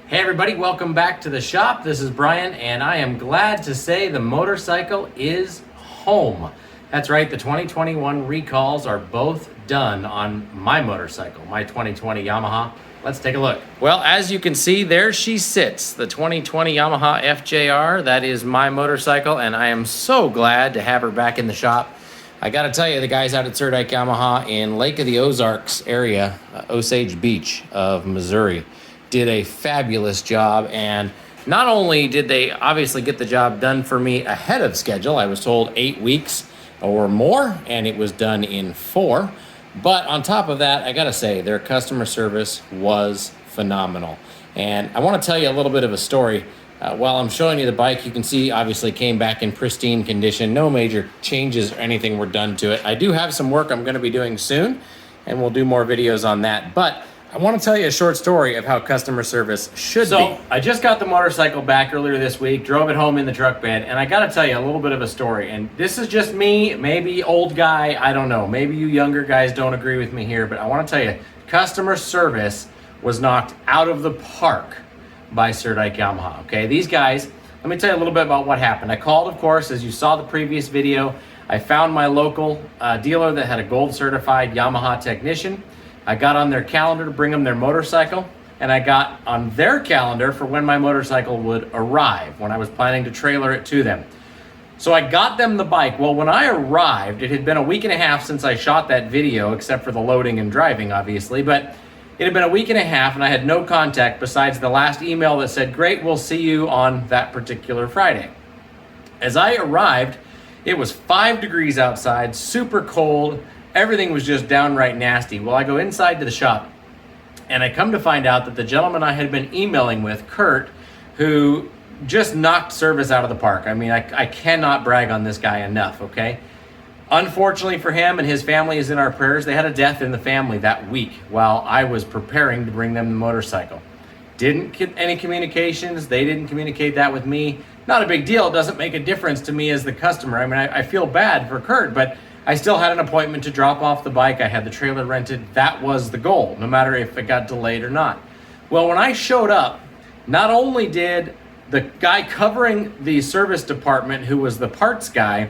Hey everybody, welcome back to the shop. This is Brian, and I am glad to say the motorcycle is home. That's right, the 2021 recalls are both done on my motorcycle, my 2020 Yamaha. Let's take a look. Well, as you can see, there she sits, the 2020 Yamaha FJR. That is my motorcycle, and I am so glad to have her back in the shop. I gotta tell you, the guys out at Surdyke Yamaha in Lake of the Ozarks area, Osage Beach of Missouri, did a fabulous job. And not only did they obviously get the job done for me ahead of schedule, I was told 8 weeks or more, and it was done in 4. But on top of that, I gotta say, their customer service was phenomenal. And I wanna tell you a little bit of a story. While I'm showing you the bike, you can see obviously came back in pristine condition. No major changes or anything were done to it. I do have some work I'm gonna be doing soon, and we'll do more videos on that. But I want to tell you a short story of how customer service should be. So I just got the motorcycle back earlier this week, drove it home in the truck bed, and I got to tell you a little bit of a story. And this is just me, maybe old guy, I don't know. Maybe you younger guys don't agree with me here, but I want to tell you, customer service was knocked out of the park by Surdyke Yamaha, okay? These guys, let me tell you a little bit about what happened. I called, of course, as you saw the previous video. I found my local dealer that had a gold certified Yamaha technician. I got on their calendar to bring them their motorcycle, and I got on their calendar for when my motorcycle would arrive, when I was planning to trailer it to them. So I got them the bike. Well, when I arrived, it had been a week and a half since I shot that video, except for the loading and driving, obviously, but it had been a week and a half, and I had no contact besides the last email that said, "Great, we'll see you on that particular Friday." As I arrived, it was 5 degrees outside, super cold. Everything was just downright nasty. Well, I go inside to the shop, and I come to find out that the gentleman I had been emailing with, Kurt, who just knocked service out of the park. I mean, I cannot brag on this guy enough, okay? Unfortunately for him, and his family is in our prayers, they had a death in the family that week while I was preparing to bring them the motorcycle. Didn't get any communications. They didn't communicate that with me. Not a big deal. It doesn't make a difference to me as the customer. I mean, I feel bad for Kurt, but I still had an appointment to drop off the bike. I had the trailer rented. That was the goal, no matter if it got delayed or not. Well, when I showed up, not only did the guy covering the service department, who was the parts guy,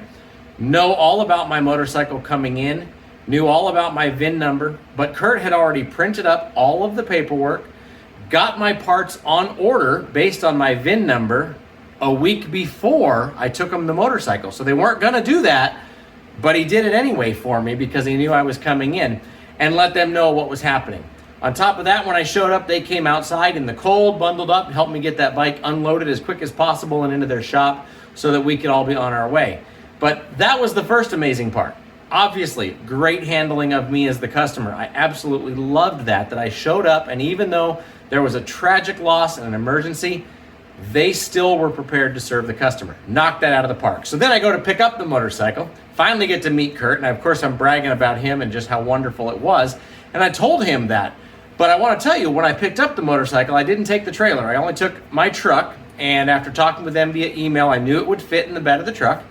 know all about my motorcycle coming in, knew all about my VIN number, but Kurt had already printed up all of the paperwork, got my parts on order based on my VIN number a week before I took him the motorcycle. So they weren't gonna do that, but he did it anyway for me because he knew I was coming in, and let them know what was happening. On top of that, when I showed up, they came outside in the cold, bundled up, helped me get that bike unloaded as quick as possible and into their shop so that we could all be on our way. But that was the first amazing part. Obviously, great handling of me as the customer. I absolutely loved that I showed up, and even though there was a tragic loss and an emergency, they still were prepared to serve the customer. Knocked that out of the park. So then I go to pick up the motorcycle, finally get to meet Kurt, and of course I'm bragging about him and just how wonderful it was. And I told him that. But I want to tell you, when I picked up the motorcycle, I didn't take the trailer. I only took my truck, and after talking with them via email, I knew it would fit in the bed of the truck.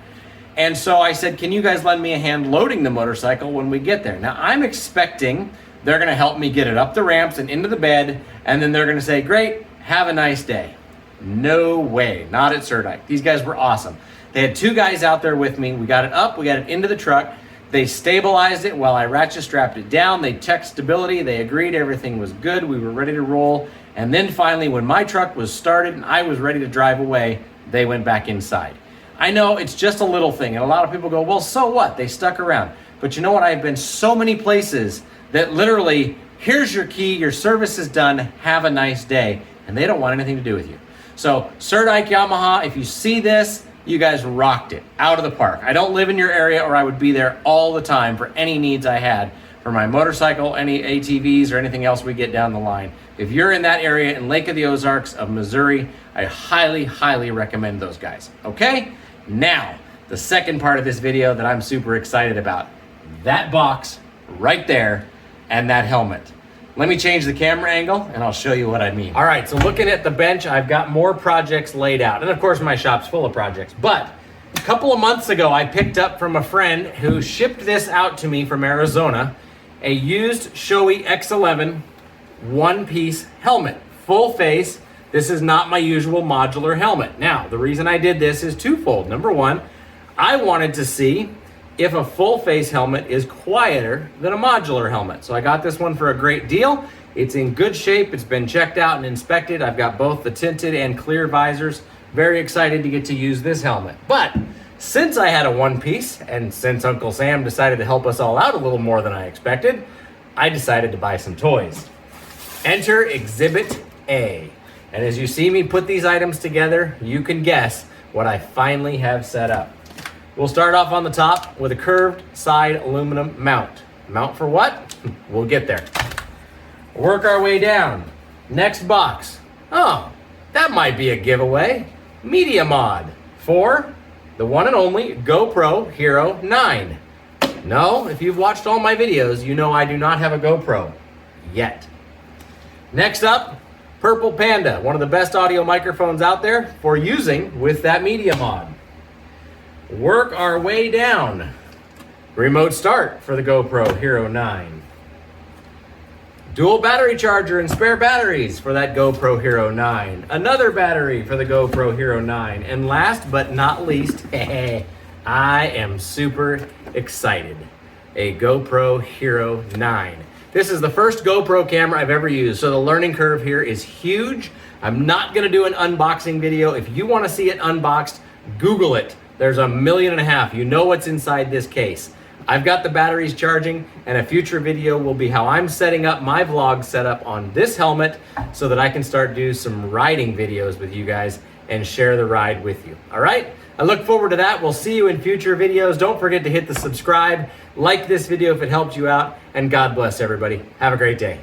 And so I said, can you guys lend me a hand loading the motorcycle when we get there? Now I'm expecting they're gonna help me get it up the ramps and into the bed, and then they're gonna say, great, have a nice day. No way, not at Surdyke. These guys were awesome. They had 2 guys out there with me. We got it up, we got it into the truck. They stabilized it while I ratchet strapped it down. They checked stability, they agreed everything was good. We were ready to roll. And then finally, when my truck was started and I was ready to drive away, they went back inside. I know it's just a little thing, and a lot of people go, well, so what? They stuck around. But you know what? I've been so many places that literally, here's your key, your service is done, have a nice day, and they don't want anything to do with you. So Surdyke Yamaha, if you see this, you guys rocked it out of the park. I don't live in your area, or I would be there all the time for any needs I had for my motorcycle, any ATVs, or anything else we get down the line. If you're in that area in Lake of the Ozarks of Missouri, I highly, highly recommend those guys. Okay? Now, the second part of this video that I'm super excited about. That box right there and that helmet. Let me change the camera angle and I'll show you what I mean. All right, so looking at the bench, I've got more projects laid out. And of course my shop's full of projects. But a couple of months ago, I picked up from a friend who shipped this out to me from Arizona, a used Shoei X11 one-piece helmet, full face. This is not my usual modular helmet. Now, the reason I did this is twofold. Number one, I wanted to see if a full face helmet is quieter than a modular helmet. So I got this one for a great deal. It's in good shape. It's been checked out and inspected. I've got both the tinted and clear visors. Very excited to get to use this helmet. But since I had a one piece, and since Uncle Sam decided to help us all out a little more than I expected, I decided to buy some toys. Enter Exhibit A. And as you see me put these items together, you can guess what I finally have set up. We'll start off on the top with a curved side aluminum mount. Mount for what? We'll get there. Work our way down. Next box. Oh, that might be a giveaway. Media mod for the one and only GoPro Hero 9. No, if you've watched all my videos, you know I do not have a GoPro yet. Next up, Purple Panda, one of the best audio microphones out there for using with that media mod. Work our way down. Remote start for the GoPro Hero 9. Dual battery charger and spare batteries for that GoPro Hero 9. Another battery for the GoPro Hero 9. And last but not least, I am super excited. A GoPro Hero 9. This is the first GoPro camera I've ever used, so the learning curve here is huge. I'm not gonna do an unboxing video. If you wanna see it unboxed, Google it. There's 1.5 million. You know what's inside this case. I've got the batteries charging, and a future video will be how I'm setting up my vlog setup on this helmet so that I can start do some riding videos with you guys and share the ride with you. All right? I look forward to that. We'll see you in future videos. Don't forget to hit the subscribe, like this video if it helped you out, and God bless everybody. Have a great day.